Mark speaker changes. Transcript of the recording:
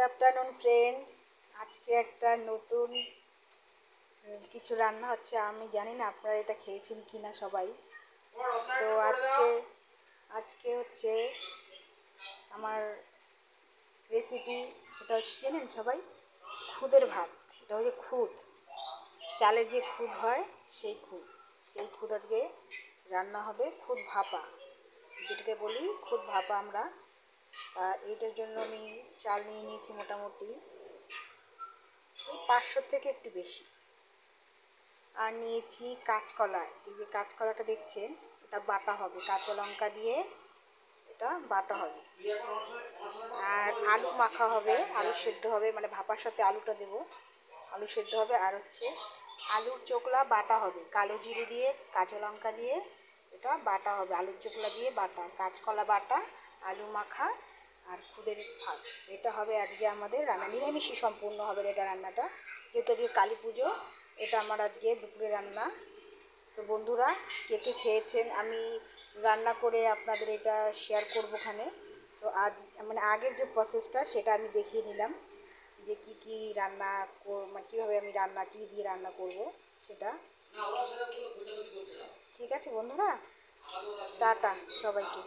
Speaker 1: Afternoon friend. আজকে একটা নতুন কিছু রান্না হচ্ছে। আমি জানি না আপনারা এটা খেয়েছেন কি না সবাই। তো আজকে হচ্ছে আমার রেসিপি। এটা হচ্ছে জানেন সবাই, খুদের ভাত। এটা হচ্ছে খুদ, চালের যে খুদ হয় সেই খুদ আজকে রান্না হবে। খুদ ভাপা, যেটাকে বলি খুদ ভাপা আমরা। তা এইটার জন্য আমি চাল নিয়ে নিয়েছি মোটামুটি ওই 500 থেকে একটু বেশি। আর নিয়েছি কাঁচকলা। এই যে কাঁচকলাটা দেখছেন, এটা বাটা হবে, কাঁচা লঙ্কা দিয়ে এটা বাটা হবে। আর আলু মাখা হবে, আলু সেদ্ধ হবে, মানে ভাপার সাথে আলুটা দেব, আলু সেদ্ধ হবে। আর হচ্ছে আলুর চোকলা বাটা হবে, কালো জিরে দিয়ে কাঁচা লঙ্কা দিয়ে এটা বাটা হবে। আলুর চোকলা দিয়ে বাটা, কাঁচকলা বাটা, আলু মাখা আর খুদের ভাত। এটা হবে আজকে আমাদের রান্না। নিরামিষই সম্পূর্ণ হবে এটা রান্নাটা, যেহেতু আজকে কালী পুজো। এটা আমার আজকে দুপুরে রান্না। তো বন্ধুরা, কে কে খেয়েছেন আমি রান্না করে আপনাদের এটা শেয়ার করবো ওখানে। তো আজ মানে আগের যে প্রসেসটা সেটা আমি দেখিয়ে নিলাম, যে কি কি রান্না মানে কীভাবে আমি রান্না কী দিয়ে রান্না করব সেটা। ঠিক আছে বন্ধুরা, টাটা সবাইকে।